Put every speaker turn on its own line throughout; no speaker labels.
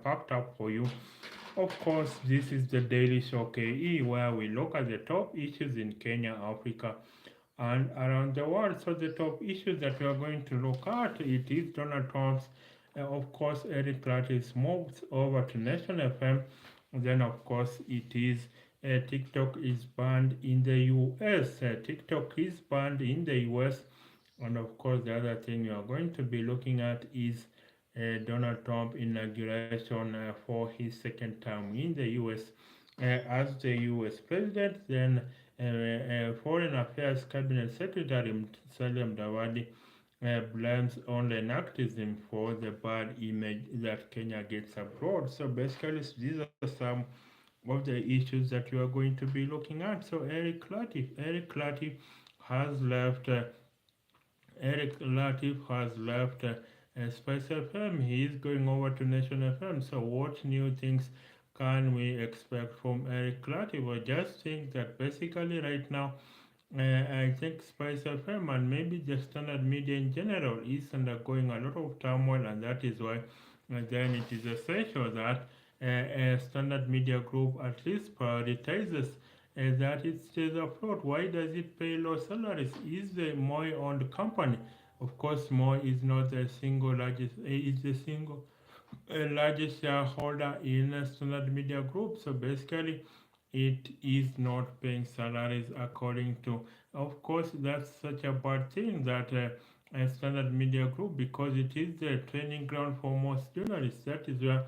packed up for you. Of course, this is the Daily Show KE, where we look at the top issues in Kenya, Africa, and around the world. So the top issues that we are going to look at, it is Donald Trump's, of course, Eric Latiff's moves over to Nation FM. Then, of course, it is TikTok is banned in the US. TikTok is banned in the US. And of course, the other thing you are going to be looking at is Donald Trump inauguration for his second term in the U.S. As the U.S. president. Then Foreign Affairs Cabinet Secretary Salim Dawadi blames online activism for the bad image that Kenya gets abroad. So basically, these are some of the issues that you are going to be looking at. So Eric Latiff has left. Eric Latiff has left Spice FM. He is going over to Nation FM. So, what new things can we expect from Eric Latiff? I just think that basically right now, I think Spice FM and maybe the standard media in general is undergoing a lot of turmoil, and that is why then it is essential that a standard media group at least prioritizes that it stays afloat. Why does it pay low salaries? Is the Moi owned company? Of course, Moi is not the single largest. Is the single largest shareholder in a standard media group. So basically, it is not paying salaries according to. Of course, that's such a bad thing that. A standard media group, because it is the training ground for most journalists. That is where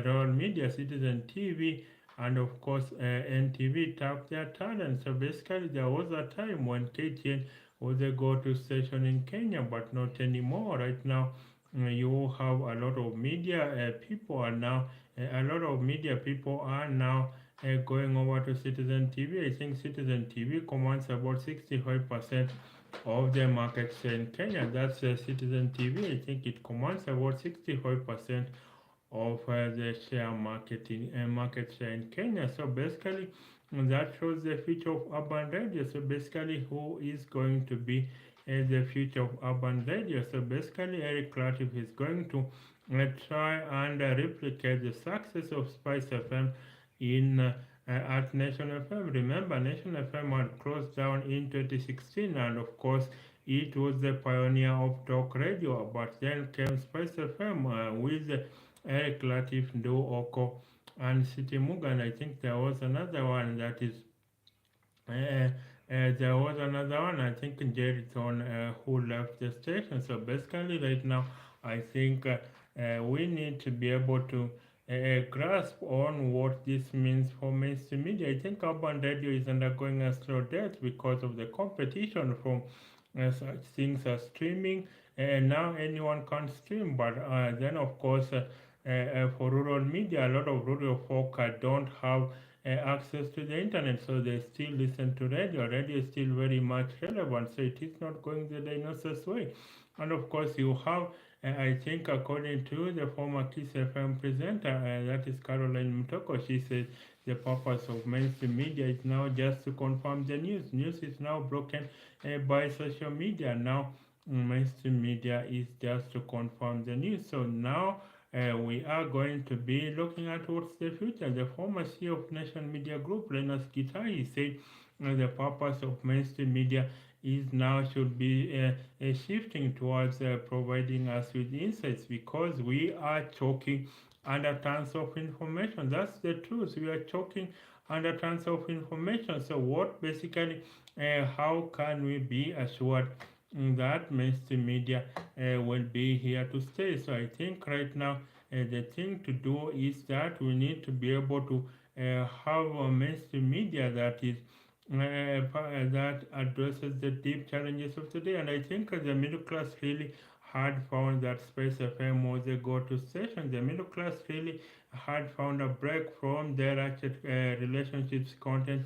Royal Media, Citizen TV, and of course NTV tap their talent. So basically, there was a time when KTN was a go-to station in Kenya, but not anymore. Right now, you have a lot of media people are now a lot of media people are now going over to Citizen TV. I think Citizen TV commands about 65% of the market share in Kenya. That's Citizen TV. I think it commands about 65% of the market share in Kenya. So basically, that shows the future of urban radio. So basically, who is going to be the future of urban radio? So basically, Eric Latiff is going to try and replicate the success of Spice FM in at Nation FM. Remember, Nation FM had closed down in 2016, and of course, it was the pioneer of talk radio. But then came Spice FM with Eric Latiff, Do Oko, and City Mugan. I think there was another one that is. There was another one, I think, Jeriton, who left the station. So basically, right now, I think we need to be able to grasp on what this means for mainstream media. I think urban radio is undergoing a slow death because of the competition from such things as streaming. And now anyone can stream, but then, of course, for rural media, a lot of rural folk don't have access to the internet, so they still listen to radio. Radio is still very much relevant, so it is not going the dinosaurs way. And of course, you have, I think, according to the former Kiss FM presenter, that is Caroline Mutoko, she says the purpose of mainstream media is now just to confirm the news. News is now broken by social media. Now, mainstream media is just to confirm the news. So now we are going to be looking at what's the future. The former CEO of Nation Media Group, Linus Gitahi, said the purpose of mainstream media is now should be shifting towards providing us with insights, because we are choking under tons of information. That's the truth. We are choking under tons of information. So what basically, how can we be assured that mainstream media will be here to stay? So I think right now the thing to do is that we need to be able to have a mainstream media that is that addresses the deep challenges of today. And I think the middle class really had found that Space FM was a go-to station. The middle class really had found a break from their ratchet relationships content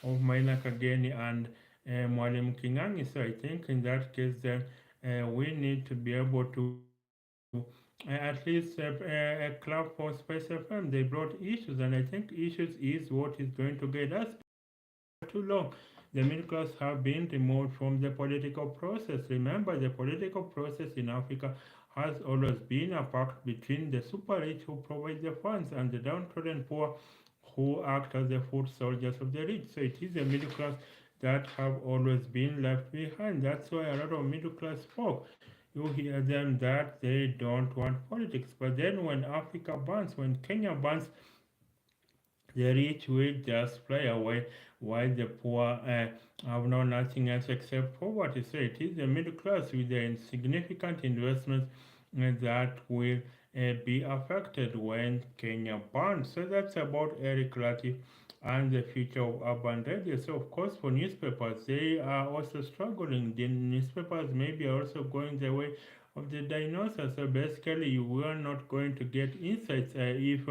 of Maina Kageni and Mwalimu Kingangi. So I think in that case, then we need to be able to at least a club for Space FM. They brought issues, and I think issues is what is going to get us. Too long, the middle class have been removed from the political process. Remember, the political process in Africa has always been a pact between the super rich who provide the funds and the downtrodden poor who act as the foot soldiers of the rich. So it is the middle class that have always been left behind. That's why a lot of middle class folk, you hear them that they don't want politics. But then when Africa burns, when Kenya burns, the rich will just fly away while the poor have no nothing else except poverty. So it is the middle class with the insignificant investments that will be affected when Kenya burns. So that's about Eric Latiff and the future of urban radio. So of course for newspapers, they are also struggling. The newspapers maybe are also going the way of the dinosaurs. So basically you are not going to get insights if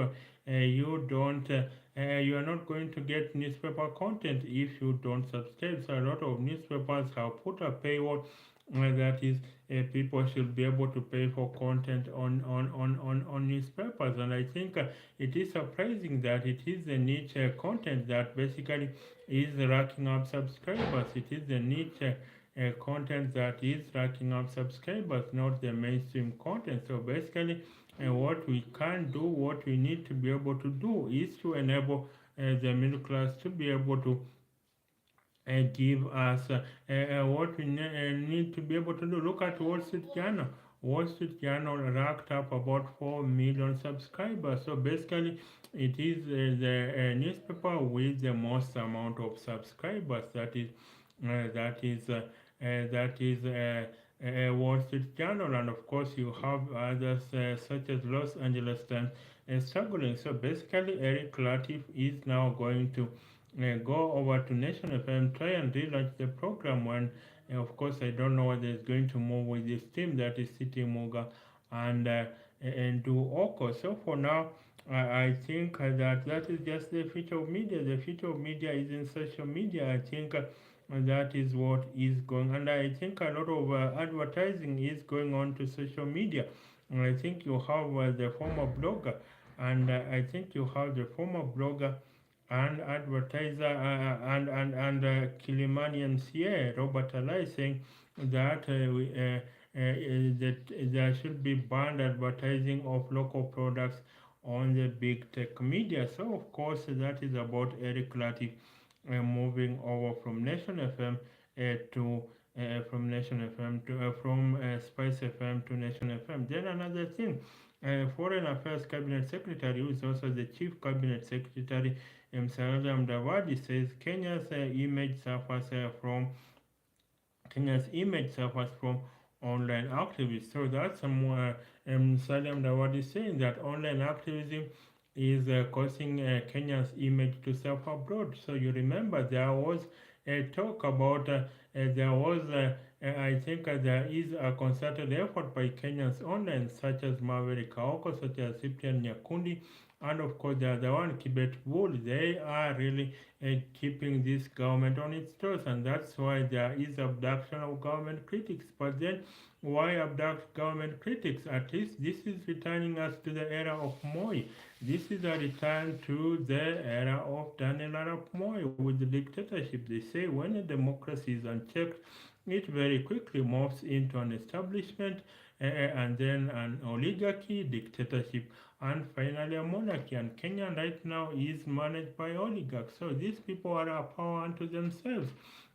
you don't you are not going to get newspaper content if you don't subscribe. So a lot of newspapers have put a paywall that is people should be able to pay for content on newspapers, and I think it is surprising that it is the niche content that basically is racking up subscribers. It is the niche content that is racking up subscribers, not the mainstream content. So basically what we can do, what we need to be able to do is to enable the middle class to be able to give us what we need to be able to do. Look at Wall Street Journal. Wall Street Journal racked up about 4 million subscribers. So basically, it is the newspaper with the most amount of subscribers. That is Wall Street Journal, and of course you have others such as Los Angeles Times struggling. So basically, Eric Latiff is now going to go over to Nation FM, try and relaunch the program when, of course, I don't know whether it's going to move with this team that is City Muga and do Oko. So for now, I think that is just the future of media. The future of media is in social media. I think that is what is going, and I think a lot of advertising is going on to social media. And I think you have the former blogger, and I think you have the former blogger and advertiser Kilimani MCA Robert Alai saying that that there should be banned advertising of local products on the big tech media. So of course that is about Eric Latiff moving over from Nation FM to from Nation FM to from Spice FM to Nation FM. Then another thing, Foreign Affairs Cabinet Secretary, who is also the Chief Cabinet Secretary, Msaada Mdavadi, says Kenya's image suffers from online activists. So that's more Saddam Dawadi saying that online activism is causing Kenya's image to suffer abroad. So you remember there was a talk about there was I think there is a concerted effort by Kenyans online such as Maverick Kaoko, such as Cyprian Nyakundi, and of course the other one Kibet Wool. They are really keeping this government on its toes, and that's why there is abduction of government critics. But then why abduct government critics? At least this is returning us to the era of Moi. This is a return to the era of Daniel Arap Moi with the dictatorship. They say when a democracy is unchecked, it very quickly morphs into an establishment and then an oligarchy, dictatorship, and finally a monarchy. And Kenya right now is managed by oligarchs. So these people are a power unto themselves.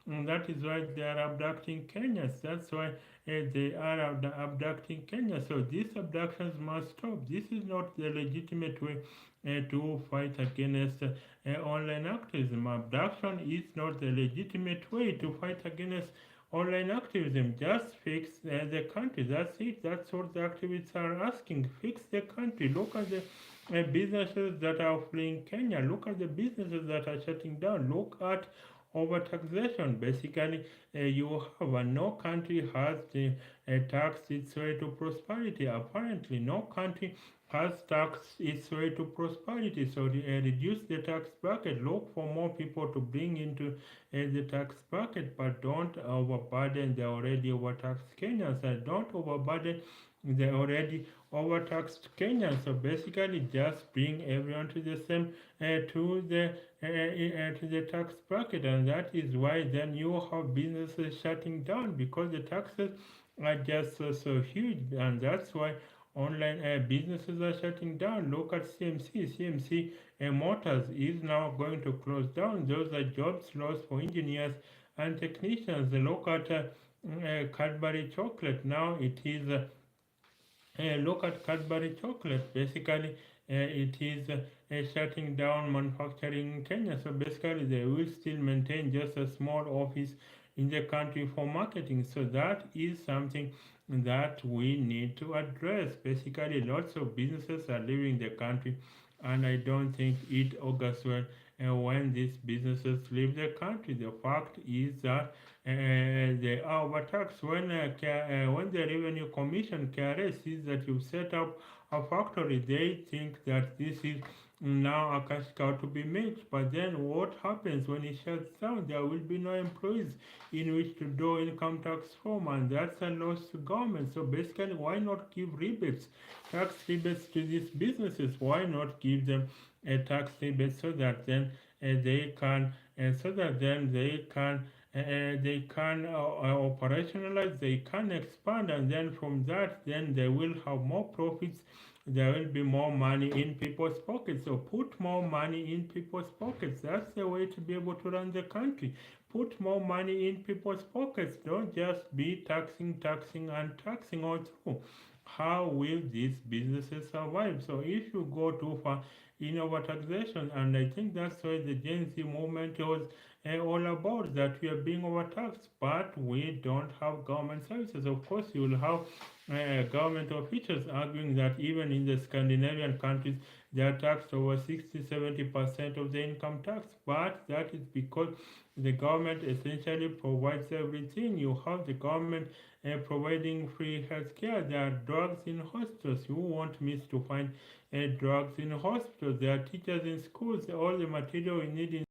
And that is why they are abducting Kenyans. That's why they are abducting Kenya. So these abductions must stop. This is not the legitimate way to fight against online activism. Abduction is not the legitimate way to fight against online activism. Just fix the country. That's it. That's what the activists are asking. Fix the country. Look at the businesses that are fleeing Kenya. Look at the businesses that are shutting down. Look at overtaxation. Basically, you have no country has taxed its way to prosperity. Apparently, no country has taxed its way to prosperity. So reduce the tax bracket. Look for more people to bring into the tax bracket, but don't overburden the already overtaxed Kenyans. And don't overburden the already overtaxed Kenyans. So basically, just bring everyone to the same to the tax bracket, and that is why then you have businesses shutting down because the taxes are just so huge, and that's why online businesses are shutting down. Look at CMC Motors is now going to close down. Those are jobs lost for engineers and technicians. Look at Cadbury chocolate. Now it is look at Cadbury chocolate. Basically, it is shutting down manufacturing in Kenya. So basically, they will still maintain just a small office in the country for marketing. So that is something that we need to address. Basically, lots of businesses are leaving the country, and I don't think it augurs well when these businesses leave the country. The fact is that they are overtaxed. When the Revenue Commission (KRA) sees that you set up a factory, they think that this is now a cash cow to be milked. But then what happens when it shuts down? There will be no employees in which to do income tax from, and that's a loss to government. So basically, why not give rebates, tax rebates to these businesses? Why not give them a tax rebate so that then they can, so that then they can operationalize, they can expand, and then from that, then they will have more profits. There will be more money in people's pockets. So put more money in people's pockets. That's the way to be able to run the country. Put more money in people's pockets. Don't just be taxing, and taxing all through. How will these businesses survive? So if you go too far in overtaxation, and I think that's why the Gen Z movement was all about, that we are being overtaxed, but we don't have government services. Of course, you will have government officials arguing that even in the Scandinavian countries, they are taxed over 60-70% of the income tax, but that is because the government essentially provides everything. You have the government providing free health care. There are drugs in hospitals. You won't miss to find drugs in hospitals. There are teachers in schools. All the material you need in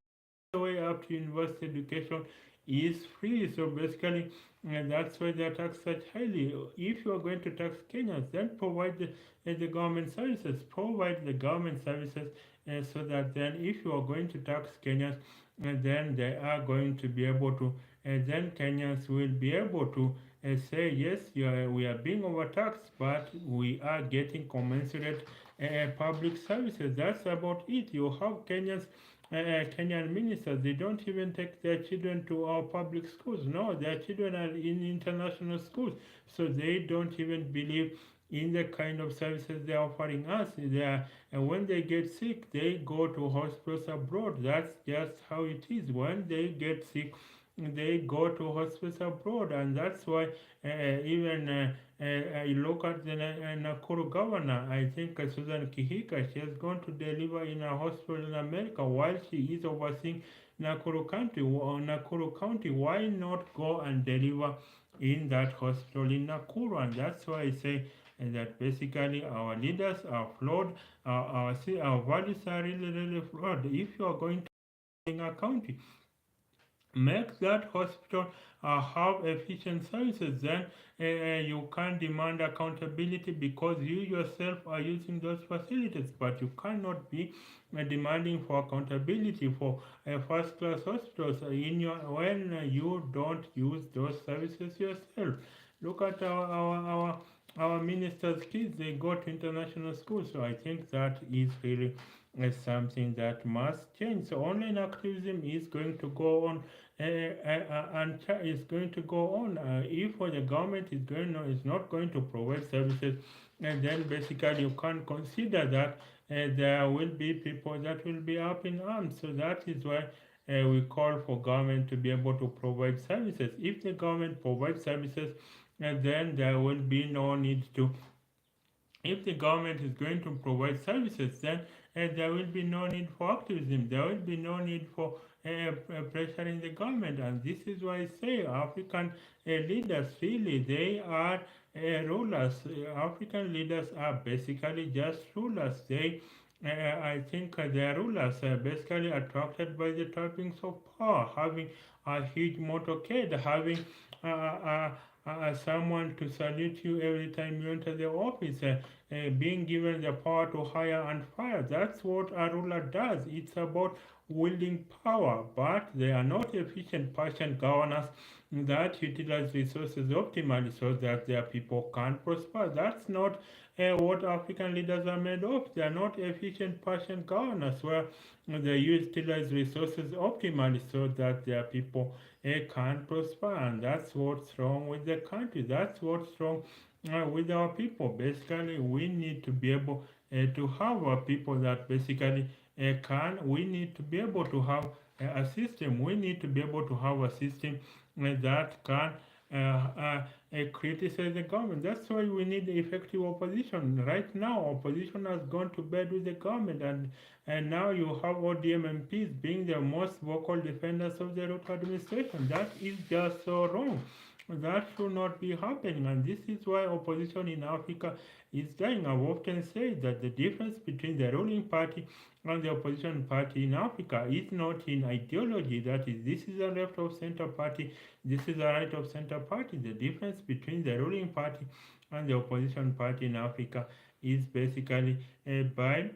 the way up to university education is free. So basically, that's why they are taxed such highly. If you are going to tax Kenyans, then provide the government services. Provide the government services so that then if you are going to tax Kenyans, then they are going to be able to, then Kenyans will be able to say, yes, we are being overtaxed, but we are getting commensurate public services. That's about it. You have Kenyan ministers, they don't even take their children to our public schools. No, their children are in international schools. So they don't even believe in the kind of services they are offering us. And when they get sick, they go to hospitals abroad. That's just how it is. When they get sick, they go to hospitals abroad, and that's why even you look at the Nakuru governor. I think Susan Kihika, she has gone to deliver in a hospital in America while she is overseeing Nakuru County. Why not go and deliver in that hospital in Nakuru? And that's why I say that basically our leaders are flawed. Our values are really flawed. If you are going to a county, make that hospital have efficient services, then you can demand accountability because you yourself are using those facilities, but you cannot be demanding for accountability for first class hospitals in your when you don't use those services yourself. Look at our ministers kids, they go to international schools. So I think that is really something that must change. So online activism is going to go on, and is going to go on. If the government is not going to provide services, and then basically you can consider that there will be people that will be up in arms. So that is why we call for government to be able to provide services. If the government provides services, then there will be no need to, if the government is going to provide services, then there will be no need for activism. There will be no need for pressuring the government. And this is why I say African leaders really, they are rulers. African leaders are basically just rulers. I think they are rulers, basically attracted by the trappings of power, having a huge motorcade, having someone to salute you every time you enter the office, being given the power to hire and fire. That's what a ruler does. It's about wielding power, but they are not efficient, patient governors that utilize resources optimally so that their people can prosper. That's not what African leaders are made of. They are not efficient, patient governors where they utilize resources optimally so that their people can prosper. And that's what's wrong with the country. That's what's wrong with our people. Basically, we need to be able to have our people that basically we need to be able to have a system. We need to be able to have a system that can criticize the government. That's why we need effective opposition. Right now, opposition has gone to bed with the government, and now you have ODM MPs being the most vocal defenders of the Ruto administration. That is just so wrong. That should not be happening, and this is why opposition in Africa is dying. I've often said that the difference between the ruling party and the opposition party in Africa is not in ideology. That is, this is a left of center party, this is a right of center party. The difference between the ruling party and the opposition party in Africa is basically by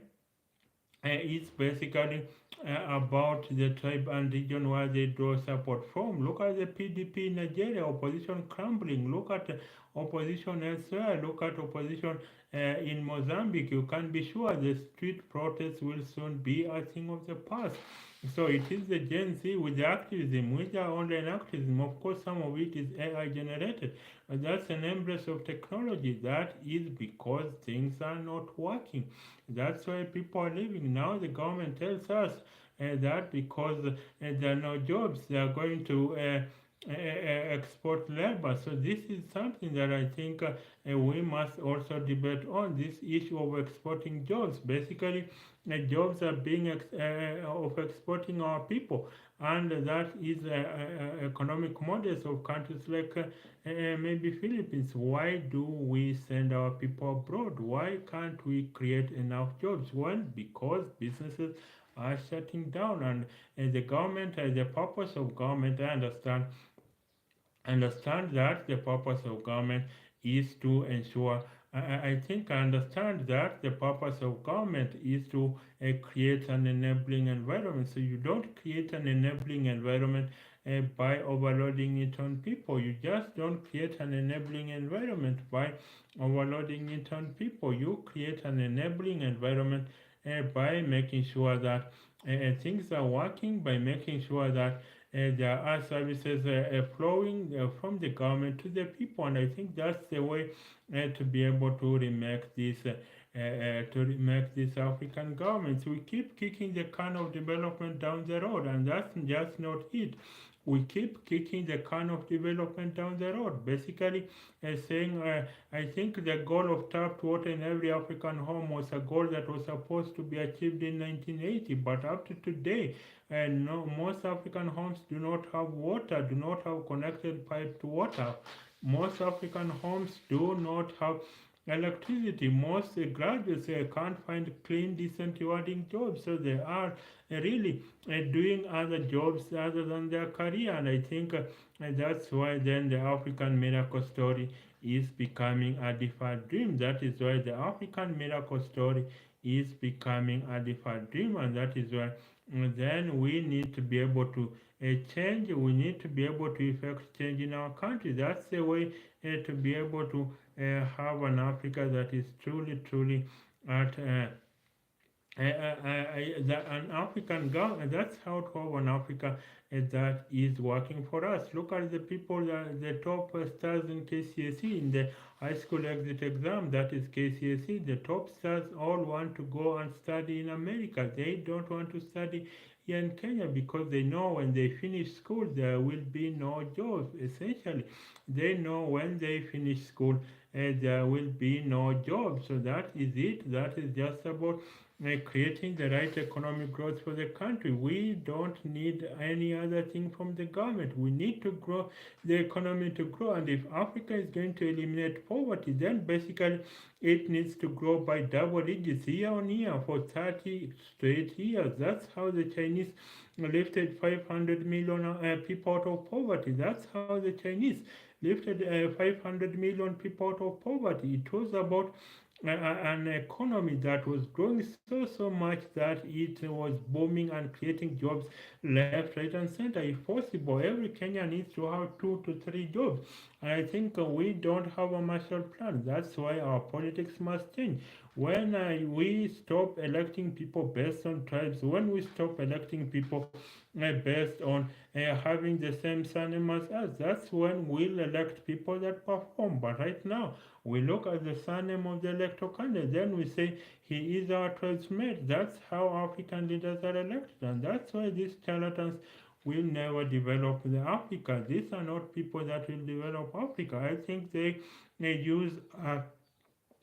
it's basically about the tribe and region where they draw support from. Look at the PDP in Nigeria, opposition crumbling. Look at opposition elsewhere. Look at opposition in Mozambique. You can be sure the street protests will soon be a thing of the past. So it is the Gen Z with the activism, with the online activism. Of course, some of it is AI generated. But that's an embrace of technology. That is because things are not working. That's why people are leaving. Now the government tells us that because there are no jobs, they are going to export labor. So this is something that I think we must also debate on, this issue of exporting jobs. Basically, jobs are being of exporting our people, and that is economic models of countries like maybe Philippines. Why do we send our people abroad? Why can't we create enough jobs? Well, because businesses are shutting down, and the government, the purpose of government, I understand that the purpose of government is to ensure. I think I understand that the purpose of government is to create an enabling environment. So you don't create an enabling environment by overloading it on people. You just don't create an enabling environment by overloading it on people. You create an enabling environment by making sure that things are working, by making sure that there are services flowing from the government to the people, and I think that's the way to be able to remake this African governments. We keep kicking the can of development down the road, and that's just not it. We keep kicking the can of development down the road. Basically, saying, I think the goal of tapped water in every African home was a goal that was supposed to be achieved in 1980, but up to today, no, most African homes do not have water, do not have connected pipe to water. Most African homes do not have electricity. Most graduates can't find clean, decent, rewarding jobs, so they are really doing other jobs other than their career. And I think that's why then the African miracle story is becoming a deferred dream. That is why the African miracle story is becoming a deferred dream, and that is why then we need to be able to change. We need to be able to effect change in our country. That's the way to be able to have an Africa that is truly at an African government. That's how to have an Africa that is working for us. Look at the people, the top stars in KCSE in the high school exit exam. That is KCSE. The top stars all want to go and study in America. They don't want to study here in Kenya because they know when they finish school there will be no jobs. Essentially, they know when they finish school there will be no jobs. So that is it. That is just about creating the right economic growth for the country. We don't need any other thing from the government. We need to grow the economy to grow. And if Africa is going to eliminate poverty, then basically it needs to grow by double digits year on year for 30 straight years. That's how the Chinese lifted 500 million people out of poverty. That's how the Chinese lifted 500 million people out of poverty. It was about an economy that was growing so much that it was booming and creating jobs left, right, and center. If possible, every Kenyan needs to have 2 to 3 jobs. And I think we don't have a Marshall Plan. That's why our politics must change. When we stop electing people based on tribes, when we stop electing people based on having the same surname as us, that's when we'll elect people that perform. But right now, we look at the surname of the electoral candidate, then we say he is our tribe's mate. That's how African leaders are elected, and that's why these charlatans will never develop the Africa. These are not people that will develop Africa. I think they use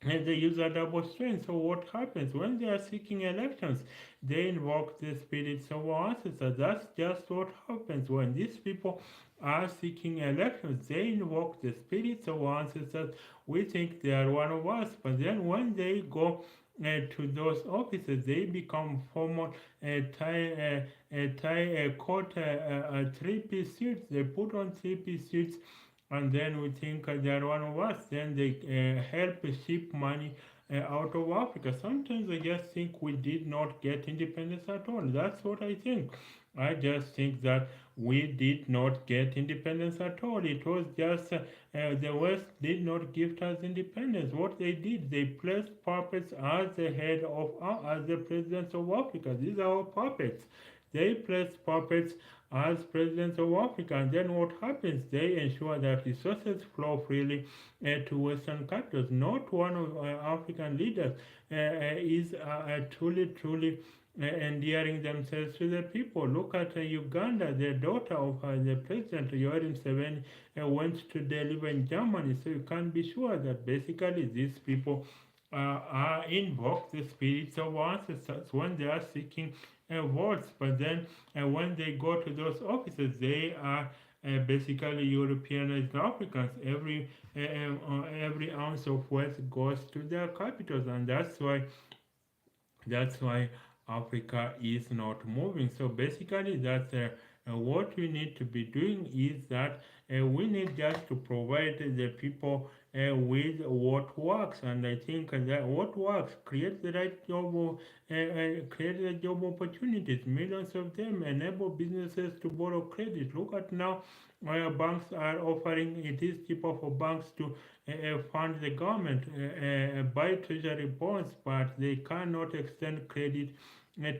and they use a double strength. So what happens when they are seeking elections? They invoke the spirits of our ancestors. That's just what happens when these people are seeking elections. They invoke the spirits of our ancestors. We think they are one of us, but then when they go to those offices, they become formal coat three-piece suits. They put on three-piece suits and then we think they are one of us. Then they help ship money out of Africa. Sometimes I just think we did not get independence at all. That's what I think. I just think that we did not get independence at all. It was just the West did not give us independence. What they did, they placed puppets as the head of, as the presidents of Africa. These are our puppets. They placed puppets as presidents of Africa. And then what happens? They ensure that resources flow freely to Western capitals. Not one of African leaders is truly endearing themselves to the people. Look at Uganda, the daughter of the president, Yoweri Museveni, went to deliver in Germany. So you can be sure that basically these people invoke the spirits of ancestors when they are seeking votes. But then when they go to those offices, they are basically Europeanized Africans. Every ounce of wealth goes to their capitals, and that's why Africa is not moving. So basically, that's what we need to be doing is that we need just to provide the people with what works, and I think that what works create the right create the job opportunities. Millions of them enable businesses to borrow credit. Look at now, banks are offering. It is cheaper for banks to fund the government, buy treasury bonds, but they cannot extend credit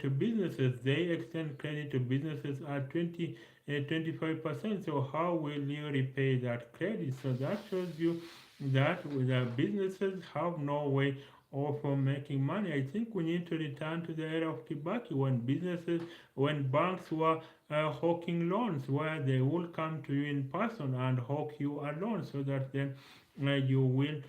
to businesses. They extend credit to businesses at 25%. So how will you repay that credit? So that shows you that the businesses have no way of making money. I think we need to return to the era of Kibaki when banks were hawking loans, where they will come to you in person and hawk you a loan, so that then you will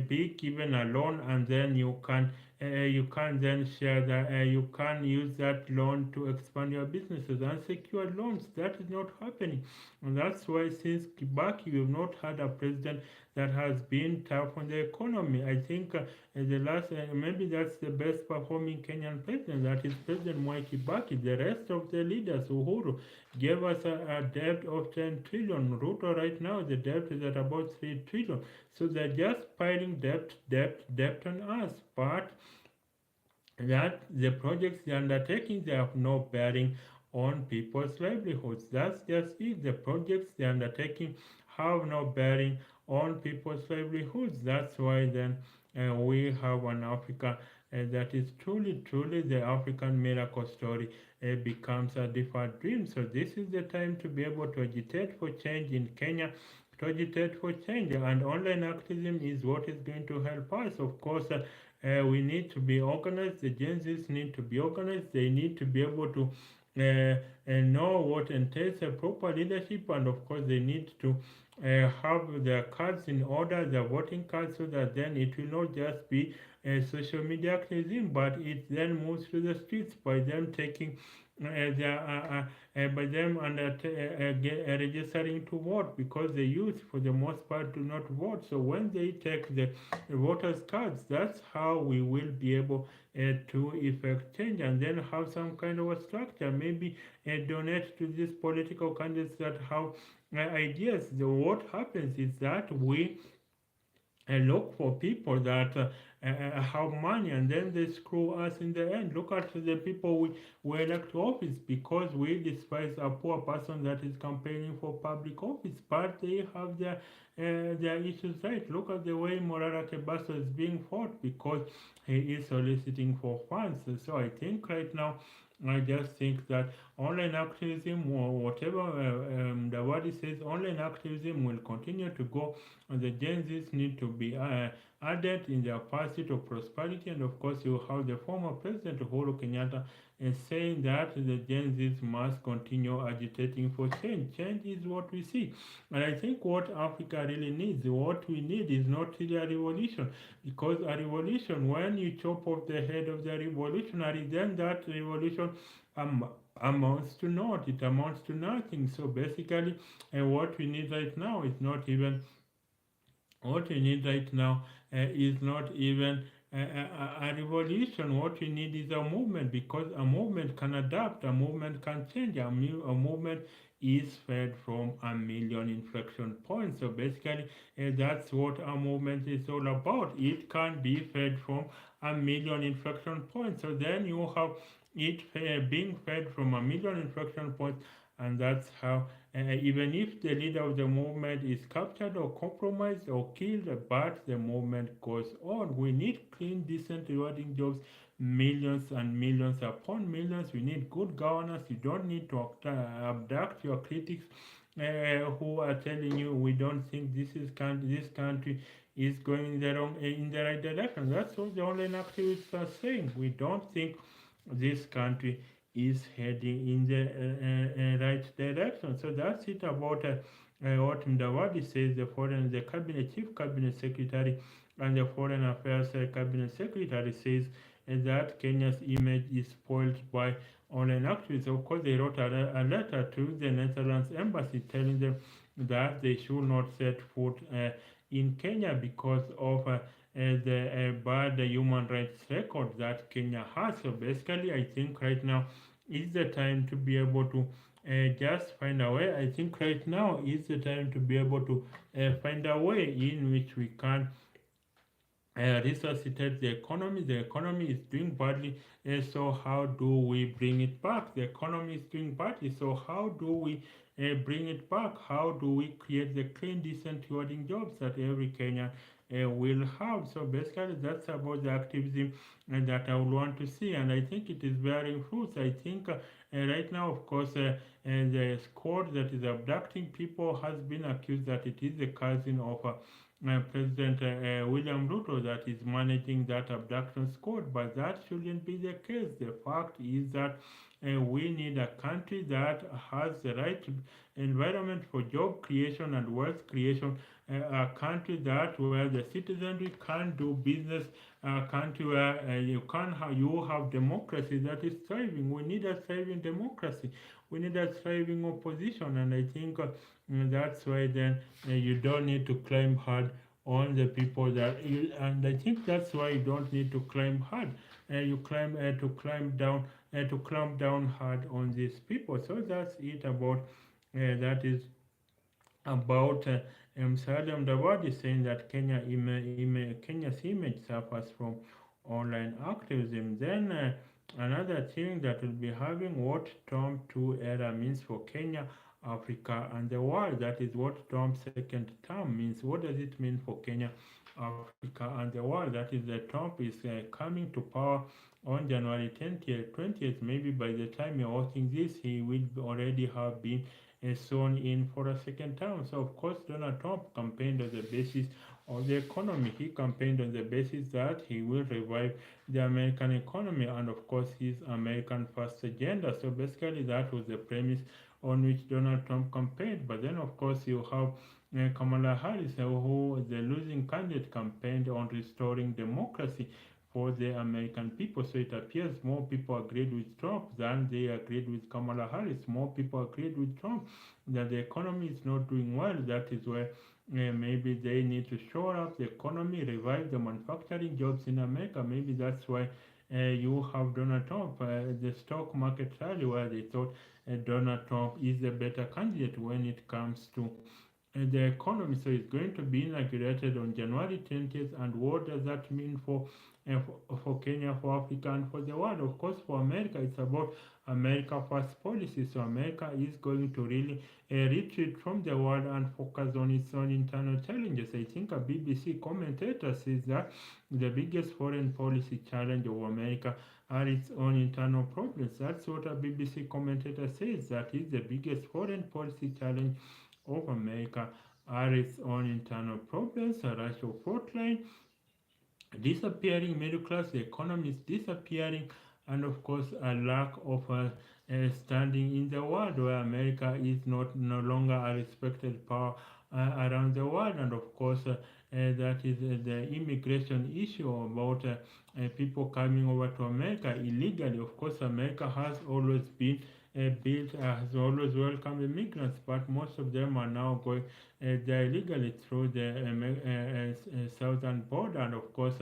be given a loan, and then you can then share that you can use that loan to expand your businesses. Unsecured loans, that is not happening, and that's why since Kibaki we've not had a president that has been tough on the economy. I think the last maybe that's the best performing Kenyan president, that is President Mwai Kibaki. The rest of the leaders, Uhuru gave us a debt of 10 trillion. Ruto right now the debt is at about 3 trillion. So they're just piling debt on us. But that the projects they're undertaking, they have no bearing on people's livelihoods. That's just it. The projects they're undertaking have no bearing on people's livelihoods. That's why then we have an Africa that is truly the African miracle story becomes a deferred dream. So this is the time to be able to agitate for change in Kenya, to agitate for change, and online activism is what is going to help us. Of course, we need to be organized. The Gen Zs need to be organized. They need to be able to know what entails a proper leadership, and of course, they need to have their cards in order, their voting cards, so that then it will not just be social media activism, but it then moves to the streets by them taking by them and registering to vote, because the youth for the most part do not vote. So when they take the voters cards, that's how we will be able to effect change, and then have some kind of a structure, maybe donate to these political candidates that have ideas. What happens is that we look for people that have money, and then they screw us in the end. Look at the people we elect to office because we despise a poor person that is campaigning for public office, but they have their issues right. Look at the way Morara Kebaso is being fought because he is soliciting for funds. So I think right now, I just think that online activism or whatever the word says, online activism will continue to go. And the Gen Zs need to be added in their pursuit of prosperity. And of course, you have the former President Uhuru Kenyatta saying that the Gen Zs must continue agitating for change. Change is what we see. And I think what Africa really needs, what we need is not really a revolution. Because a revolution, when you chop off the head of the revolutionary, then that revolution um, amounts to naught. It amounts to nothing. So basically, what we need right now is not even what we need right now is not even a revolution. What we need is a movement because a movement can adapt, a movement can change, a movement is fed from a million inflection points. So basically, that's what a movement is all about. It can be fed from a million inflection points. So then you have it being fed from a million inflection points, and that's how even if the leader of the movement is captured or compromised or killed, but the movement goes on. We need clean, decent, rewarding jobs, millions and millions upon millions. We need good governance. You don't need to abduct your critics who are telling you we don't think this country is going in the right direction. That's what the online activists are saying. We don't think this country is heading in the right direction. So that's it about what Mdawadi says, the cabinet chief cabinet secretary and the foreign affairs cabinet secretary says that Kenya's image is spoiled by online activists. Of course, they wrote a letter to the Netherlands embassy telling them that they should not set foot in Kenya because of the bad human rights record that Kenya has. So basically, I think right now is the time to be able to just find a way. I think right now is the time to be able to find a way in which we can resuscitate the economy. The economy is doing badly, so how do we bring it back? The economy is doing badly, so how do we bring it back? How do we create the clean, decent, rewarding jobs that every Kenyan will have? So basically, that's about the activism that I would want to see, and I think it is bearing fruits. I think right now, of course, the squad that is abducting people has been accused that it is the cousin of President William Ruto that is managing that abduction squad, but that shouldn't be the case. The fact is that we need a country that has the right environment for job creation and wealth creation, a country that where the citizenry can do business, a country where you have democracy that is thriving. We need a thriving democracy. We need a thriving opposition, and I think that's why then you don't need to climb hard on the people that you, and I think that's why you don't need to climb hard. You climb to clamp down hard on these people. So that's it about that is about Saddam Dawad is saying that Kenya's image suffers from online activism. Then another thing that will be having what Trump 2 era means for Kenya, Africa, and the world. That is what Trump's second term means. What does it mean for Kenya, Africa, and the world? That is that Trump is coming to power on January 20th. Maybe by the time you're watching this, he will already have been sworn in for a second term. So, of course, Donald Trump campaigned on the basis of the economy. He campaigned on the basis that he will revive the American economy and, of course, his American first agenda. So, basically, that was the premise on which Donald Trump campaigned. But then, of course, you have Kamala Harris, who the losing candidate campaigned on restoring democracy for the American people. So it appears more people agreed with Trump than they agreed with Kamala Harris. More people agreed with Trump that the economy is not doing well. That is where maybe they need to shore up the economy, revive the manufacturing jobs in America. Maybe that's why you have Donald Trump, the stock market rally, where they thought Donald Trump is the better candidate when it comes to the economy. So it's going to be inaugurated on January 20th. And what does that mean for Kenya, for Africa, and for the world? Of course, for America, it's about America First policy. So America is going to really retreat from the world and focus on its own internal challenges. I think a BBC commentator says that the biggest foreign policy challenge of America are its own internal problems. That's what a BBC commentator says. That is the biggest foreign policy challenge of America are its own internal problems, a racial frontline, disappearing middle class, the economy is disappearing, and of course a lack of standing in the world where America is not no longer a respected power around the world, and of course that is the immigration issue about people coming over to America illegally. Of course, America has always been built, has always welcomed immigrants, but most of them are now going there illegally through the southern border. And of course,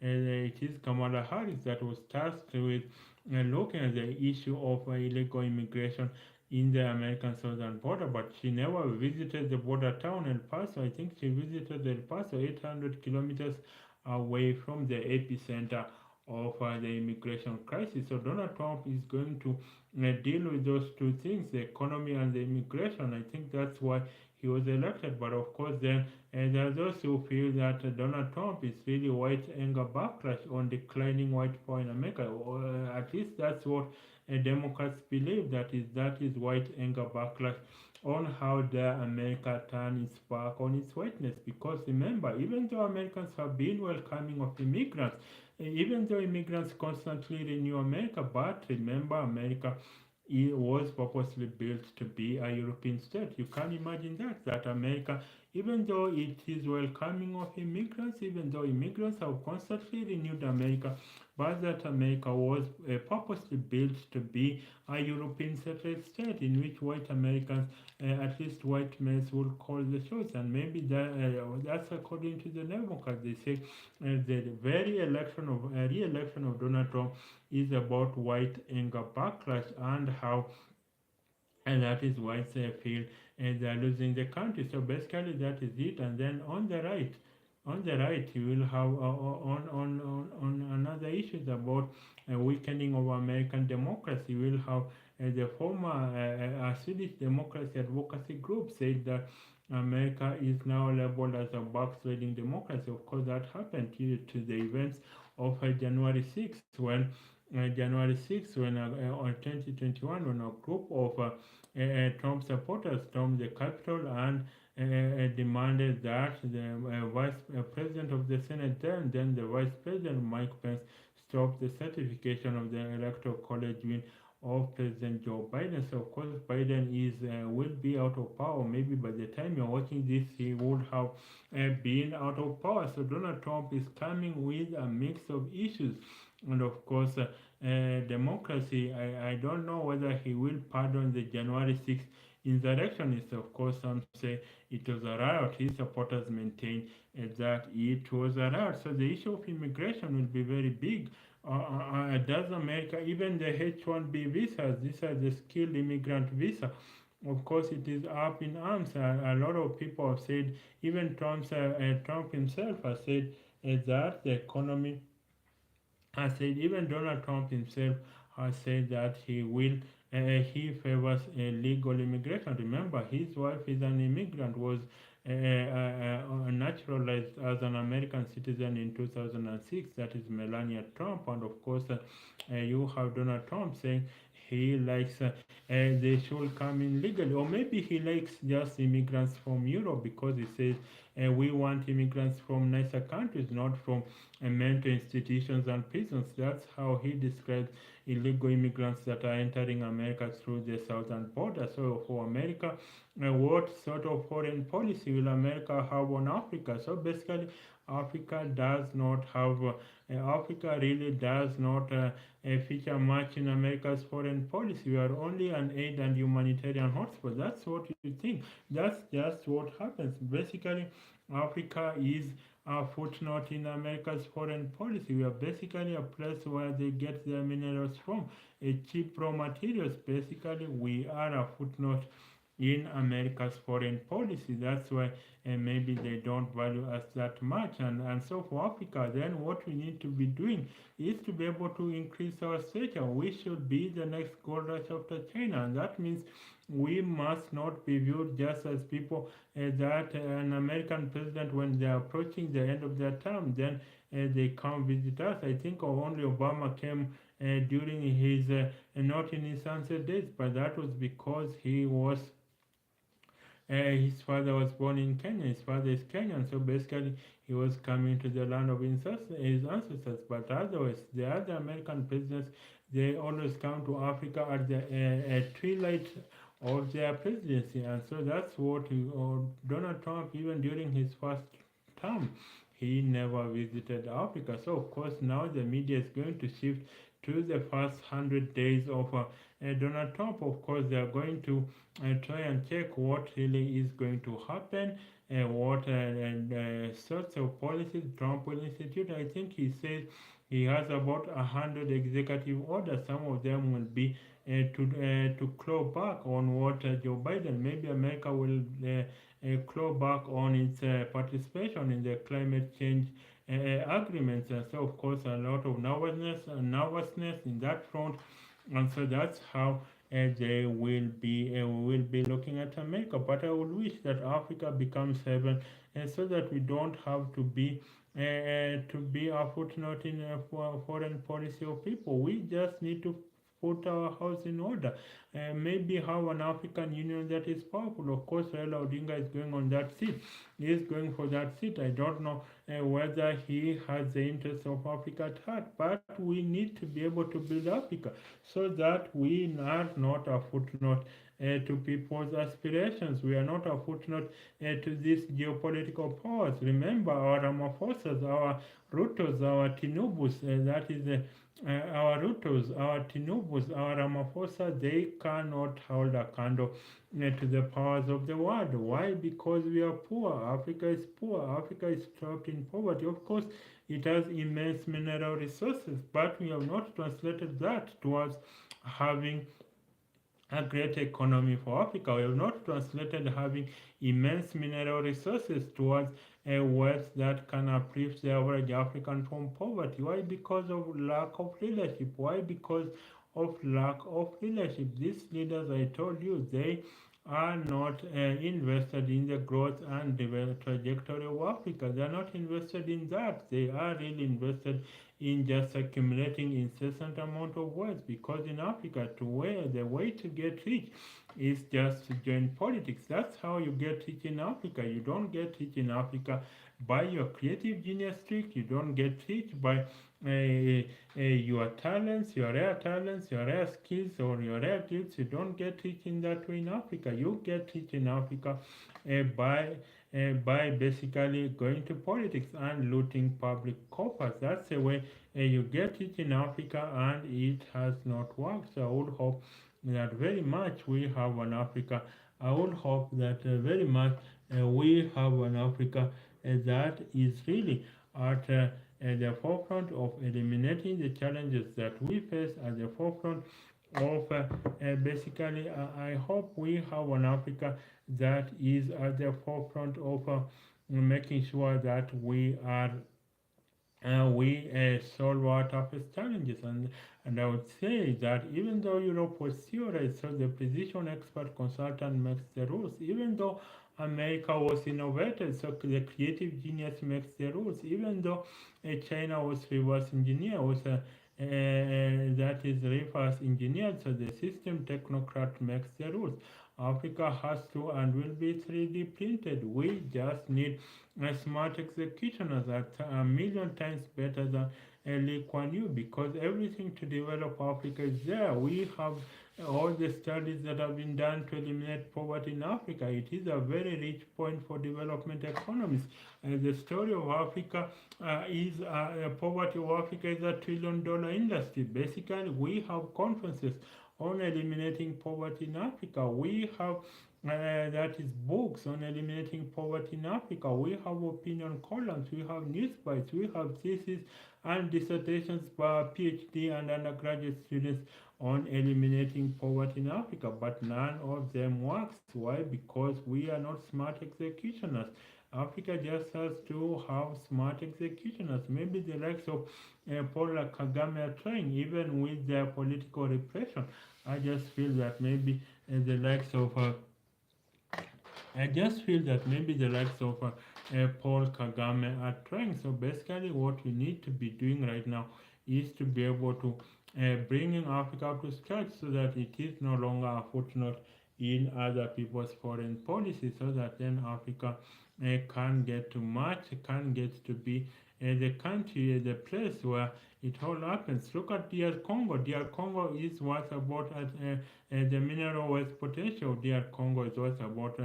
it is Kamala Harris that was tasked with looking at the issue of illegal immigration in the American southern border, but she never visited the border town El Paso. I think she visited El Paso, 800 kilometers away from the epicenter of the immigration crisis. So Donald Trump is going to deal with those two things, the economy and the immigration. I think that's why he was elected. But of course, then there are those who feel that Donald Trump is really white anger backlash on declining white power in America. Or at least that's what Democrats believe. That is white anger backlash on how dare America turn its back on its whiteness. Because remember, even though Americans have been welcoming of immigrants, even though immigrants constantly renew America, but remember, America it was purposely built to be a European state. You can imagine that America, even though it is welcoming of immigrants, even though immigrants have constantly renewed America, but that America was purposely built to be a European separate state in which white Americans, at least white males, will call the shots. And maybe that's according to the Democrats. They say the very re-election of Donald Trump is about white anger backlash and how and that is why they feel they are losing the country. So basically that is it. And then on the right you will have on another issues about weakening of American democracy. You will have the former Swedish democracy advocacy group said that America is now labeled as a backsliding democracy. Of course, that happened due to the events of January 6th when on 2021 when a group of Trump supporters stormed the Capitol and demanded that the Vice President of the Senate then the Vice President Mike Pence stop the certification of the Electoral College win of President Joe Biden. So of course Biden is will be out of power. Maybe by the time you're watching this, he would have been out of power. So Donald Trump is coming with a mix of issues, and of course democracy. I don't know whether he will pardon the January 6th insurrectionists. Of course, some say it was a riot. His supporters maintain that it was a riot. So the issue of immigration will be very big. Does America, even the H-1B visas, these are the skilled immigrant visa, of course it is up in arms. A lot of people have said, even Trump himself has said that the economy has said, even Donald Trump himself has said that he favors legal immigration. Remember, his wife is an immigrant, was naturalized as an American citizen in 2006. That is Melania Trump, and of course, you have Donald Trump saying he likes they should come in legally, or maybe he likes just immigrants from Europe because he says we want immigrants from nicer countries, not from mental institutions and prisons. That's how he describes illegal immigrants that are entering America through the southern border. So for America, what sort of foreign policy will America have on Africa? So basically, Africa does not have, Africa really does not feature much in America's foreign policy. We are only an aid and humanitarian hotspot. That's what you think. That's just what happens. Basically, Africa is a footnote in America's foreign policy. We are basically a place where they get their minerals from, cheap raw materials. Basically, we are a footnote in America's foreign policy. That's why maybe they don't value us that much. And so for Africa, then what we need to be doing is to be able to increase our stature. We should be the next gold rush after China. And that means we must not be viewed just as people that an American president, when they're approaching the end of their term, then they come visit us. I think only Obama came during his, not in his sunset days, but that was because his father was born in Kenya. His father is Kenyan, so basically he was coming to the land of his ancestors. But otherwise, the other American presidents, they always come to Africa at the twilight of their presidency, and so that's what Donald Trump, even during his first term, he never visited Africa. So of course now the media is going to shift to the first 100 days of Donald Trump. Of course, they are going to try and check what really is going to happen, what sorts of policies Trump will institute. I think he says he has about 100 executive orders. Some of them will be to claw back on what Joe Biden. Maybe America will claw back on its participation in the climate change agreements. And so, of course, a lot of nervousness in that front, and so that's how they will be looking at America. But I would wish that Africa becomes heaven, so that we don't have to be a footnote in foreign policy of people. We just need to put our house in order. Maybe have an African Union that is powerful. Of course, Raila Odinga is going on that seat. He is going for that seat. I don't know whether he has the interest of Africa at heart, but we need to be able to build Africa so that we are not a footnote to people's aspirations. We are not a footnote to these geopolitical powers. Remember our Ramaphosa's, our Rutos, our Tinubus, that is our Rutos, our Tinubus, our Ramaphosa, they cannot hold a candle to the powers of the world. Why? Because we are poor. Africa is poor. Africa is trapped in poverty. Of course, it has immense mineral resources, but we have not translated that towards having a great economy for Africa. We have not translated having immense mineral resources towards a wealth that can uplift the average African from poverty. Why? Because of lack of leadership. Why? Because of lack of leadership. These leaders, I told you, they are not invested in the growth and development trajectory of Africa. They are not invested in that. They are really invested in just accumulating incessant amount of wealth, because in Africa, the way to get rich is just to join politics. That's how you get rich in Africa. You don't get rich in Africa by your creative genius trick. You don't get rich by your talents, your rare talents, your rare skills, or your rare gifts. You don't get rich in that way in Africa. You get rich in Africa by basically going to politics and looting public coffers. That's the way you get it in Africa, and it has not worked. So I would hope that very much we have an Africa. I would hope that very much we have an Africa that is really at the forefront of eliminating the challenges that we face, at the forefront of basically, I hope we have an Africa that is at the forefront of making sure that we solve our toughest challenges. And I would say that even though Europe was theorized, so the precision expert consultant makes the rules. Even though America was innovated, so the creative genius makes the rules. Even though China was reverse engineer, that is reverse engineered, so the system technocrat makes the rules. Africa has to and will be 3D printed. We just need smart executioners that are a million times better than Lee Kuan Yew, because everything to develop Africa is there. We have all the studies that have been done to eliminate poverty in Africa. It is a very rich point for development economies. The story of Africa is poverty of Africa is $1 trillion industry. Basically, we have conferences on eliminating poverty in Africa. We have that is books on eliminating poverty in Africa. We have opinion columns, we have news bites, we have theses and dissertations by PhD and undergraduate students on eliminating poverty in Africa, but none of them works. Why? Because we are not smart executioners. Africa just has to have smart executioners. Maybe the likes of Paul Kagame are trying, even with their political repression. I just feel that maybe the likes of I just feel that maybe the likes of Paul Kagame are trying. So basically, what we need to be doing right now is to be able to bringing Africa up to scratch so that it is no longer a footnote in other people's foreign policy, so that then Africa can get to much, can get to be the country, the place where it all happens. Look at DR Congo. DR Congo is what's about the mineral waste potential. DR Congo is what's about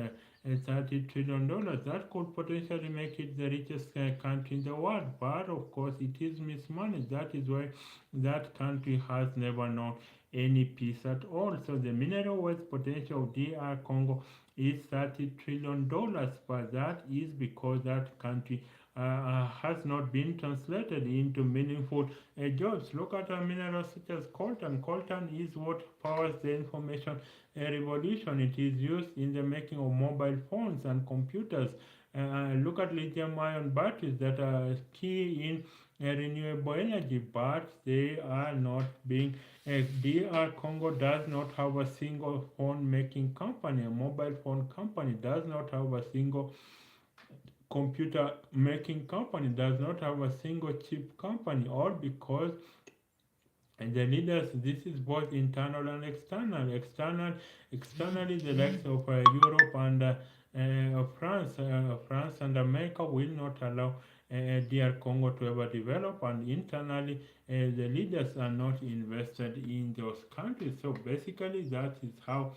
$30 trillion. That could potentially make it the richest country in the world. But of course, it is mismanaged. That is why that country has never known any peace at all. So the mineral waste potential of DR Congo is $30 trillion, but that is because that country has not been translated into meaningful jobs. Look at a mineral such as coltan. Coltan is what powers the information revolution. It is used in the making of mobile phones and computers. Look at lithium ion batteries that are key in renewable energy, but they are not being. DR Congo does not have a single phone making company, a mobile phone company, does not have a single computer making company, does not have a single chip company, all because the leaders, this is both internal and externally the likes of Europe and France and America will not allow DR Congo to ever develop, and internally the leaders are not invested in those countries. So basically that is how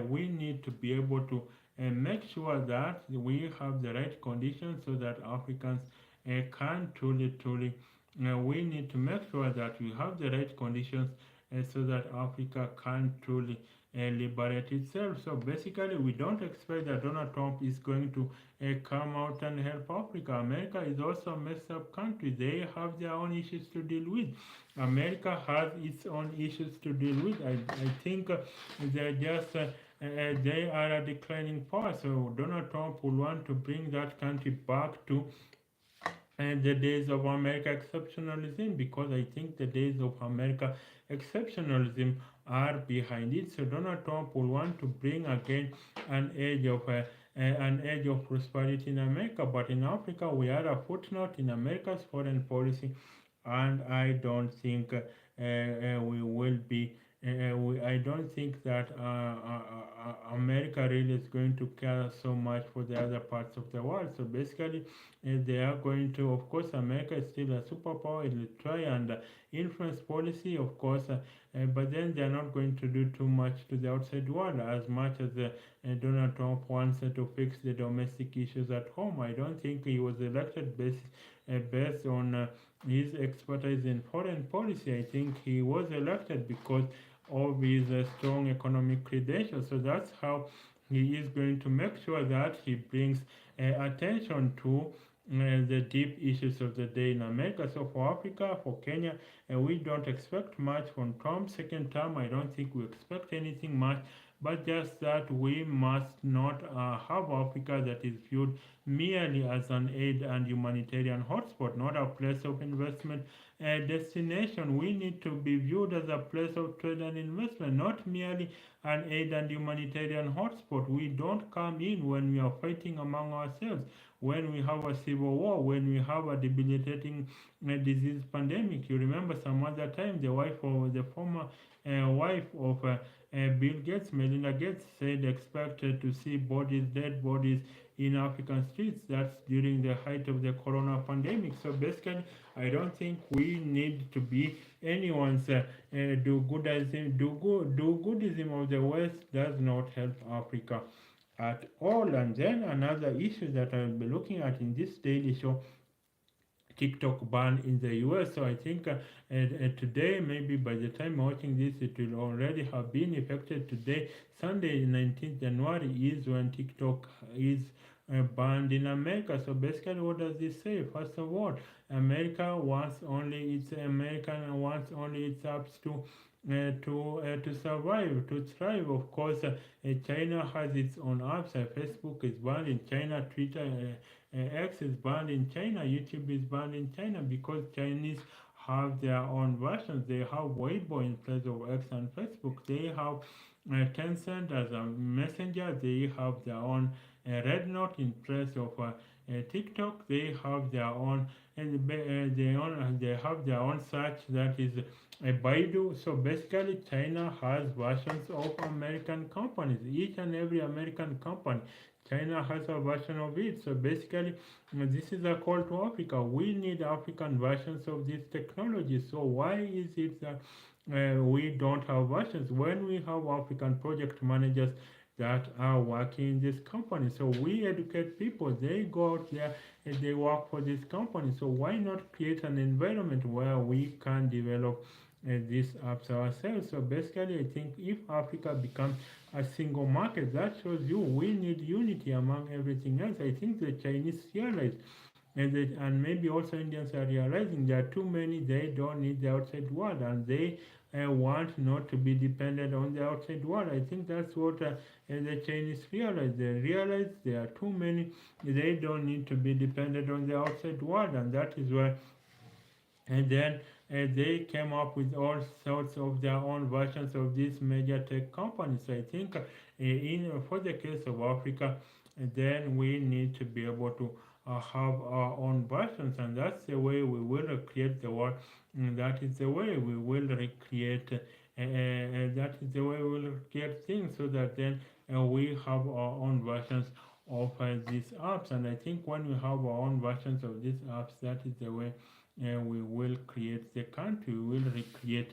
we need to be able to make sure that we have the right conditions so that Africans can truly we need to make sure that we have the right conditions so that Africa can truly liberate itself. So basically, we don't expect that Donald Trump is going to come out and help Africa. America is also a messed up country. They have their own issues to deal with. America has its own issues to deal with. I think they're just. They are a declining power, so Donald Trump will want to bring that country back to and the days of America exceptionalism, because I think the days of America exceptionalism are behind it. So Donald Trump will want to bring again an age of prosperity in America, but in Africa we are a footnote in America's foreign policy, and I don't think we will be. I don't think that America really is going to care so much for the other parts of the world. So basically, they are going to, of course, America is still a superpower. It will try and influence policy, of course, but then they are not going to do too much to the outside world as much as Donald Trump wants to fix the domestic issues at home. I don't think he was elected based on his expertise in foreign policy. I think he was elected because of his strong economic credentials. So that's how he is going to make sure that he brings attention to the deep issues of the day in America. So for Africa, for Kenya, we don't expect much from Trump's second term. I don't think we expect anything much, but just that we must not have Africa that is viewed merely as an aid and humanitarian hotspot, not a place of investment destination. We need to be viewed as a place of trade and investment, not merely an aid and humanitarian hotspot. We don't come in when we are fighting among ourselves, when we have a civil war, when we have a debilitating disease pandemic. You remember some other time the former wife of Bill Gates, Melinda Gates, said expected to see dead bodies in African streets. That's during the height of the corona pandemic. So basically, I don't think we need to be anyone's do-goodism. Do-goodism of the West does not help Africa at all. And then another issue that I'll be looking at in this daily show, TikTok ban in the US. So I think today, maybe by the time watching this, it will already have been effected. Today, Sunday, 19th January, is when TikTok is banned in America. So basically, what does this say? First of all, American wants only its apps to survive, to thrive. Of course, China has its own apps. Facebook is banned in China. Twitter, X is banned in China. YouTube is banned in China because Chinese have their own versions. They have Weibo in place of X and Facebook. They have Tencent as a messenger. They have their own Red Note in place of TikTok. They have their own and they have their own search that is Baidu. So basically, China has versions of American companies. Each and every American company, China has a version of it. So basically, this is a call to Africa. We need African versions of this technology. So why is it that we don't have versions when we have African project managers that are working in this company? So we educate people. They go out there and they work for this company. So why not create an environment where we can develop these apps ourselves? So basically, I think if Africa becomes a single market, that shows you we need unity among everything else. I think the Chinese realize, and maybe also Indians are realizing there are too many. They don't need the outside world, and they want not to be dependent on the outside world. I think that's what the Chinese realize. They realize there are too many. They don't need to be dependent on the outside world, and that is why and then they came up with all sorts of their own versions of these major tech companies. So I think in for the case of Africa, then we need to be able to have our own versions, and that's the way we will recreate the world. That is the way we will recreate. That is the way we will recreate things, so that then we have our own versions of these apps. And I think when we have our own versions of these apps, that is the way we will create the country, we will recreate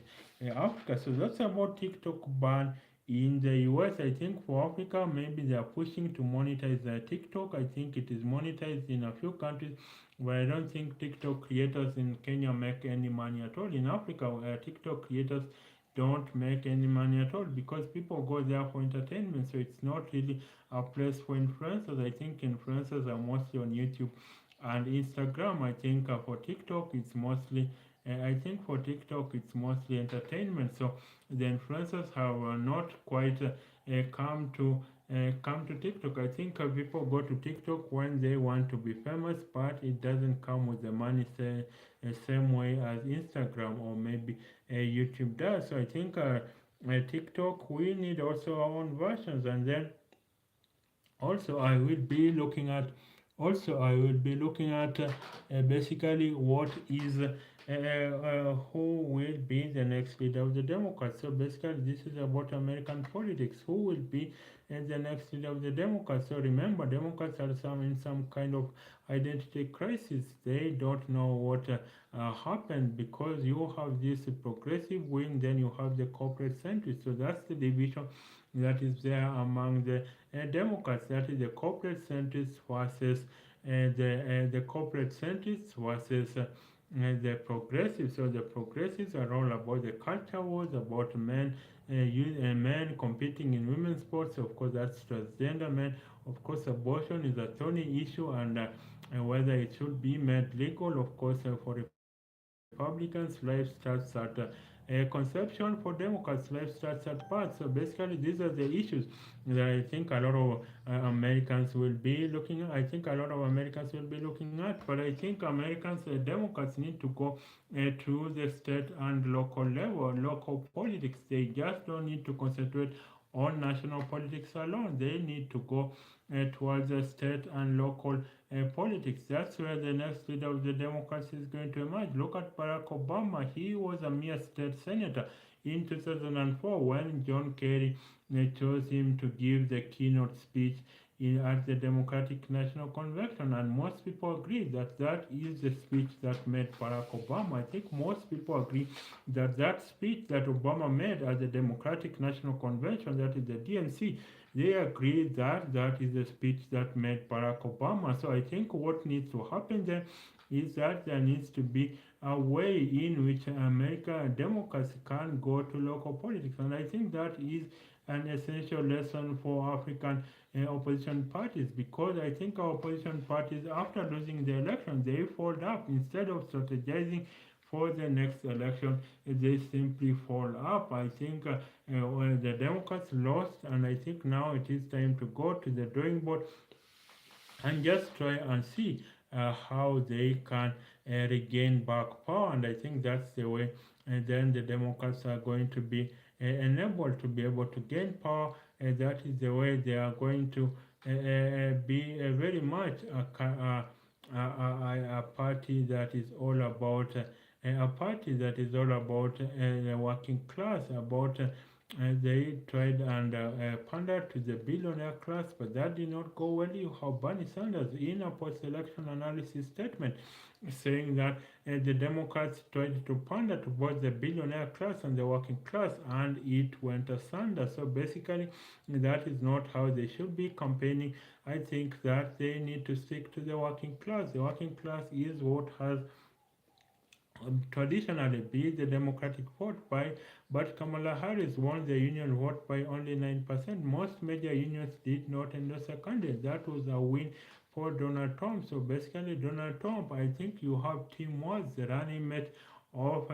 Africa. So that's about TikTok ban in the US. I think for Africa, maybe they are pushing to monetize TikTok. I think it is monetized in a few countries, but I don't think TikTok creators in Kenya make any money at all. In Africa, TikTok creators don't make any money at all because people go there for entertainment. So it's not really a place for influencers. I think influencers are mostly on YouTube and Instagram. I think for TikTok it's mostly I think for TikTok it's mostly entertainment. So the influencers have not quite come to TikTok. I think people go to TikTok when they want to be famous, but it doesn't come with the money same way as Instagram or maybe YouTube does. So I think TikTok we need also our own versions, and then also I will be looking at basically what is who will be the next leader of the Democrats. So basically this is about American politics. Who will be the next leader of the Democrats? So remember, Democrats are in some kind of identity crisis. They don't know what happened, because you have this progressive wing, then you have the corporate centrist. So that's the division that is there among the Democrats. That is the corporate centrists versus the corporate centrists versus the progressives. So the progressives are all about the culture wars, about men competing in women's sports. Of course, that's transgender men. Of course, abortion is a thorny issue, and whether it should be made legal. Of course, for Republicans, life starts at conception. For Democrats, life starts at birth. So basically, these are the issues that I think a lot of Americans will be looking at. I think a lot of Americans will be looking at. But I think Americans, Democrats, need to go to the state and local level, local politics. They just don't need to concentrate on national politics alone. They need to go towards the state and local politics. That's where the next leader of the Democrats is going to emerge. Look at Barack Obama. He was a mere state senator in 2004 when John Kerry chose him to give the keynote speech at the Democratic National Convention, and most people agree that that is the speech that made Barack Obama. I think most people agree that that speech that Obama made at the Democratic National Convention, that is the DNC, they agree that that is the speech that made Barack Obama. So I think what needs to happen then is that there needs to be a way in which American Democrats can go to local politics. And I think that is an essential lesson for African opposition parties, because I think our opposition parties, after losing the election, they fold up. Instead of strategizing for the next election, they simply fall up. I think when the Democrats lost, and I think now it is time to go to the drawing board and just try and see how they can regain back power. And I think that's the way. And then the Democrats are going to be enabled to be able to gain power. And that is the way they are going to be very much a party that is all about a party that is all about the working class, about they tried and pandered to the billionaire class, but that did not go well. You have Bernie Sanders in a post-election analysis statement saying that the Democrats tried to pander to both the billionaire class and the working class, and it went asunder. So basically, that is not how they should be campaigning. I think that they need to stick to the working class. The working class is what has traditionally be the Democratic vote by, but Kamala Harris won the union vote by only 9%. Most major unions did not endorse a candidate. That was a win for Donald Trump. So basically, Donald Trump, I think you have Tim Walz, the running mate of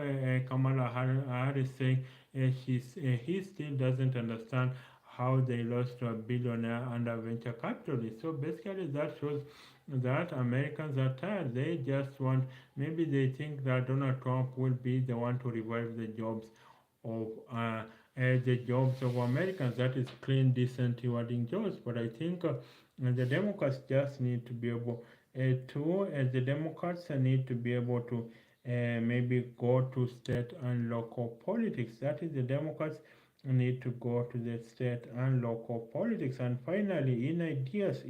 Kamala Harris, saying he still doesn't understand how they lost to a billionaire and a venture capitalist. So basically, that shows that Americans are tired. They just want, maybe they think that Donald Trump will be the one to revive of the jobs of Americans. That is clean, decent, rewarding jobs. But I think the Democrats just need to be able the Democrats need to be able to maybe go to state and local politics. That is, the Democrats need to go to the state and local politics. And finally, in ideas,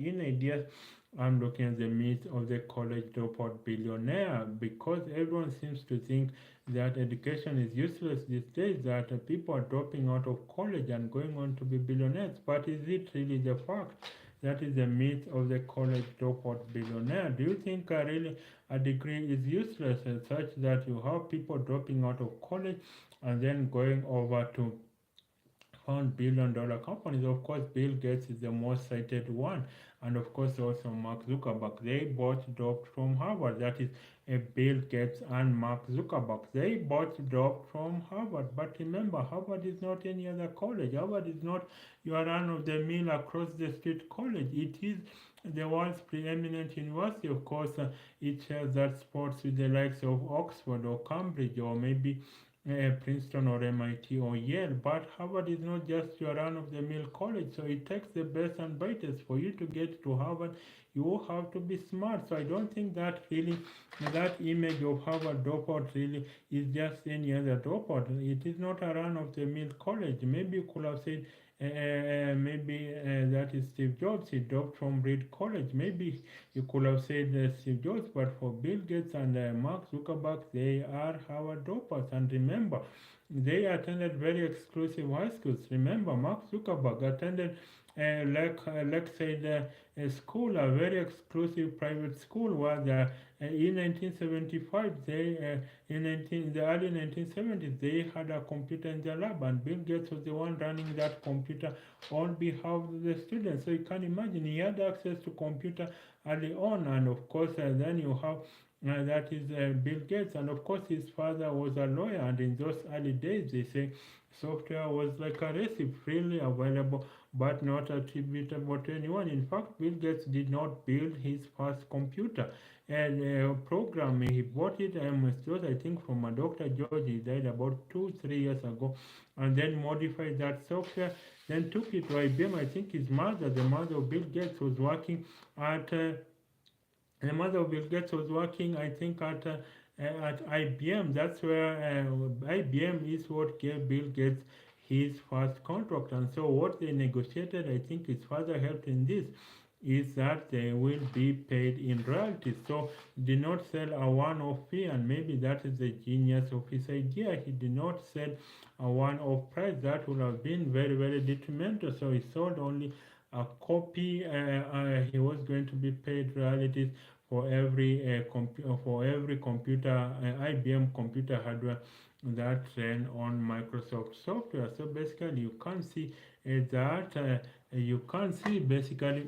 I'm looking at the myth of the college dropout billionaire, because everyone seems to think that education is useless these days, that people are dropping out of college and going on to be billionaires. But is it really the fact? That is the myth of the college dropout billionaire. Do you think really a degree is useless, such that you have people dropping out of college and then going over to found billion-dollar companies? Of course, Bill Gates is the most cited one, and of course also Mark Zuckerberg. They both dropped from Harvard. That is Bill Gates and Mark Zuckerberg. They both dropped from Harvard. But remember, Harvard is not any other college. Harvard is not your run-of-the-mill across the street college. It is the world's preeminent university. Of course, it shares that sports with the likes of Oxford or Cambridge or maybe Princeton or MIT or Yale. But Harvard is not just your run-of-the-mill college, so it takes the best and brightest. For you to get to Harvard, you have to be smart. So I don't think that really, that image of Harvard dropout really is just any other dropout. It is not a run-of-the-mill college. Maybe you could have said maybe that is Steve Jobs. He dropped from Reed College. Maybe you could have said Steve Jobs, but for Bill Gates and Mark Zuckerberg, they are Harvard dropouts. And remember, they attended very exclusive high schools. Remember, Mark Zuckerberg attended Lakeside school, a very exclusive private school, where in 1975, in the early 1970s, they had a computer in their lab, and Bill Gates was the one running that computer on behalf of the students. So you can imagine he had access to computer early on, and of course, then you have that is Bill Gates, and of course his father was a lawyer, and in those early days they say software was like a recipe, freely available but not attributable to anyone. In fact, Bill Gates did not build his first computer and program. He bought it MS-DOS, I think, from a Dr. George. He died about 2-3 years ago, and then modified that software, then took it to IBM. I think his mother, the mother of Bill Gates, was working at the mother of Bill Gates was working, I think, at IBM. That's where IBM is what gave Bill Gates his first contract. And so what they negotiated, I think his father helped in this, is that they will be paid in royalties. So he did not sell a one-off fee, and maybe that is the genius of his idea. He did not sell a one-off price. That would have been very, very detrimental. So he sold only a copy. He was going to be paid royalties for every computer, IBM computer hardware that ran on Microsoft software. So basically, you can see that you can see basically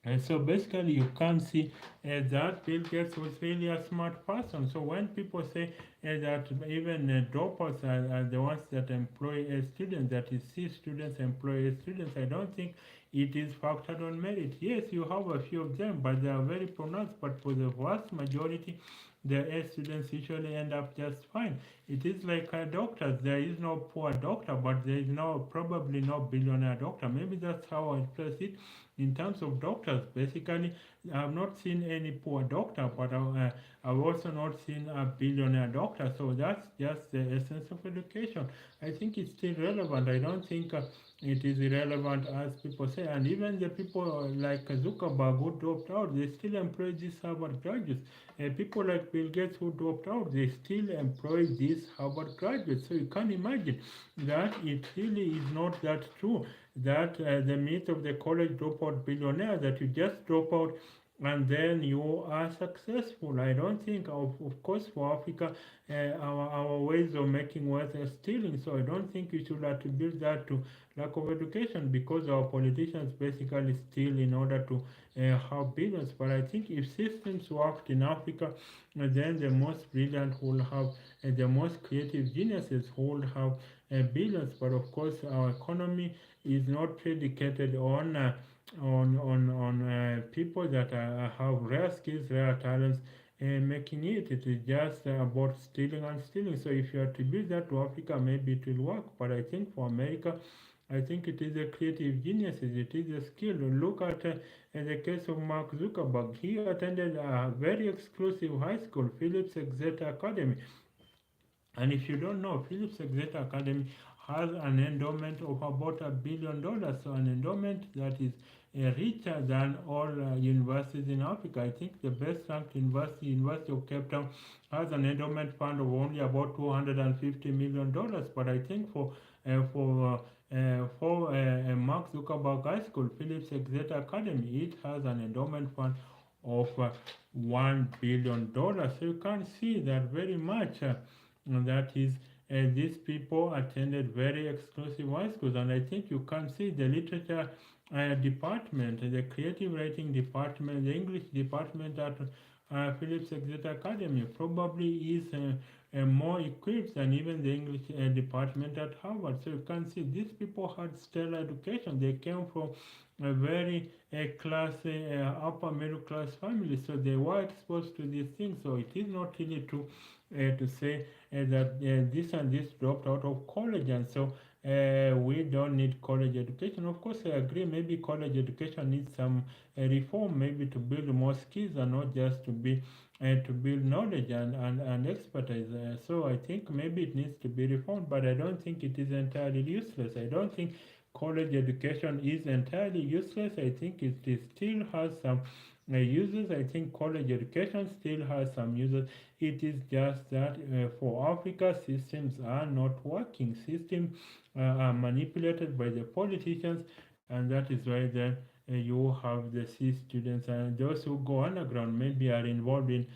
and so basically, you can see that Bill Gates was really a smart person. So when people say that even dropouts are the ones that employ students, that is, C students employ students, I don't think it is factored on merit. Yes, you have a few of them, but they are very pronounced. But for the vast majority, the A students usually end up just fine. It is like doctors. There is no poor doctor, but there is no probably no billionaire doctor. Maybe that's how I place it in terms of doctors. Basically, I've not seen any poor doctor, but I've also not seen a billionaire doctor. So that's just the essence of education. I think it's still relevant. I don't think it is irrelevant as people say. And even the people like Zuckerberg who dropped out, they still employ these Harvard graduates. People like Bill Gates who dropped out, they still employ these Harvard graduates. So you can imagine that it really is not that true that the myth of the college dropout billionaire, that you just drop out and then you are successful. I don't think, of course, for Africa, our ways of making wealth are stealing. So I don't think we should attribute that to lack of education, because our politicians basically steal in order to have billions. But I think if systems worked in Africa, then the most brilliant will have, the most creative geniuses will have billions. But of course, our economy is not predicated on people that have rare skills, rare talents, and making it. It is just about stealing and stealing. So if you attribute that to Africa, maybe it will work. But I think for America, I think it is a creative geniuses. It is a skill. Look at the case of Mark Zuckerberg. He attended a very exclusive high school, Phillips Exeter Academy. And if you don't know, Phillips Exeter Academy has an endowment of about $1 billion. So an endowment that is richer than all universities in Africa. I think the best ranked university, University of Cape Town, has an endowment fund of only about $250 million. But I think for Mark Zuckerberg High School, Phillips Exeter Academy, it has an endowment fund of $1 billion. So you can see that very much. That is, these people attended very exclusive high schools, and I think you can see the literature department, the creative writing department, the English department at Phillips Exeter Academy probably is more equipped than even the English department at Harvard. So you can see these people had stellar education. They came from a very upper middle class family, so they were exposed to these things. So it is not really true to say that this and this dropped out of college, and so we don't need college education. Of course, I agree. Maybe college education needs some reform, maybe to build more skills and not just to build knowledge and expertise. So I think maybe it needs to be reformed, but I don't think it is entirely useless. I don't think college education is entirely useless. I think it still has some uses. I think college education still has some uses. It is just that for Africa, systems are not working. Systems are manipulated by the politicians, and that is why then you have the C students and those who go underground, maybe are involved in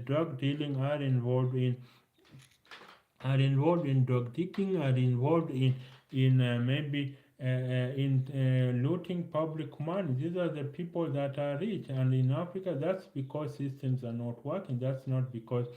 drug dealing, are involved in drug taking, are involved in maybe in looting public money. These are the people that are rich, and in Africa, that's because systems are not working. That's not because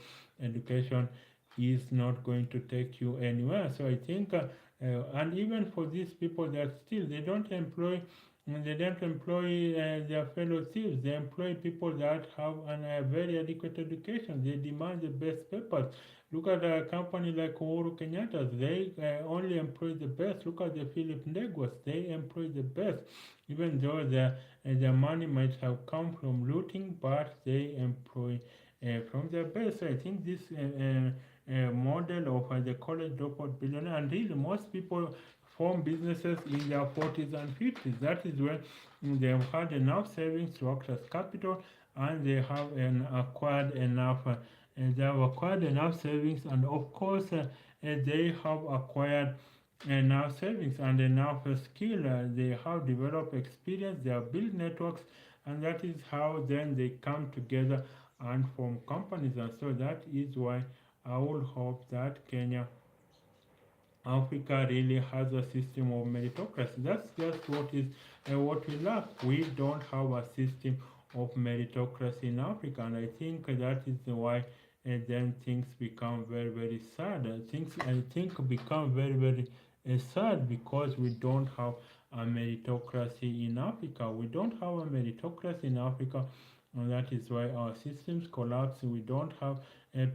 education is not going to take you anywhere. So I think, and even for these people that still they don't employ their fellow thieves. They employ people that have a very adequate education. They demand the best papers. Look at a company like Uhuru Kenyatta's. They only employ the best. Look at the Philip Ndegwas. They employ the best. Even though the money might have come from looting, but they employ from the best. So I think this model of the college dropout billionaire, and really most people form businesses in their 40s and 50s. That is when they have had enough savings to act as capital, and they have acquired enough savings, and of course they have acquired enough savings and enough skill. They have developed experience. They have built networks, and that is how then they come together and form companies. And so that is why I would hope that Africa really has a system of meritocracy. That's just what we lack. We don't have a system of meritocracy in Africa, and I think that is why then things become very very sad. Things I think become very very sad because we don't have a meritocracy in Africa. We don't have a meritocracy in Africa, and that is why our systems collapse. We don't have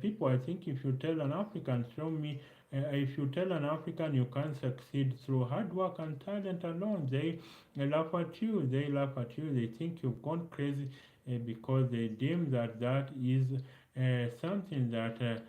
people. I think if you tell an African, show me if you tell an African you can't succeed through hard work and talent alone, they laugh at you. They laugh at you. They think you've gone crazy because they deem that that is something that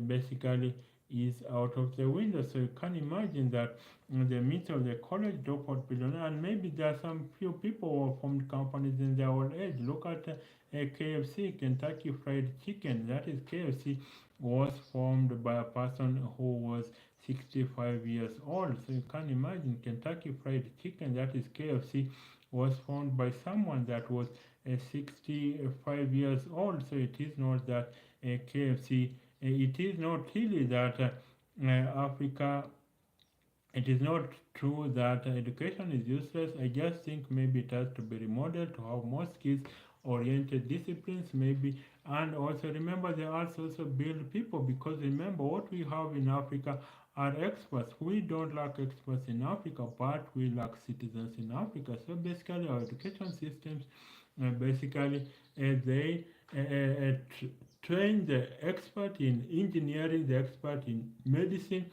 basically is out of the window. So you can imagine that in the midst of the college dropout billionaire, and maybe there are some few people who formed companies in their old age. Look at KFC, Kentucky Fried Chicken. That is KFC was formed by a person who was 65 years old. So you can imagine Kentucky Fried Chicken, that is KFC, was formed by someone that was 65 years old. So it is not that KFC, it is not really that Africa, it is not true that education is useless. I just think maybe it has to be remodeled to have more skills oriented disciplines, maybe. And also remember, they also build people, because remember what we have in Africa are experts. We don't lack experts in Africa, but we lack citizens in Africa. So basically, our education systems basically they train the expert in engineering, the expert in medicine,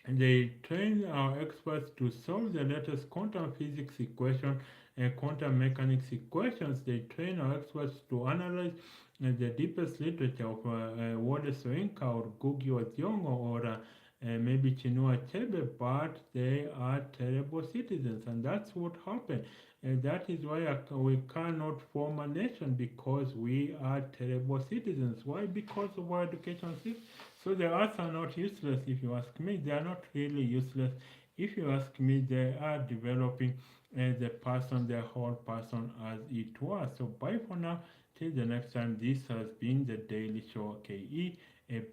and they train our experts to solve the latest quantum physics equation and quantum mechanics equations. They train our experts to analyze the deepest literature of Wole Soyinka or Ngugi wa Thiong'o or maybe Chinua Achebe, but they are terrible citizens, and that's what happened. And that is why we cannot form a nation, because we are terrible citizens. Why? Because of our education system. So the arts are not useless if you ask me. They are not really useless. If you ask me, they are developing the person, the whole person as it was. So bye for now. Till the next time, this has been the Daily Show KE.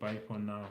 Bye for now.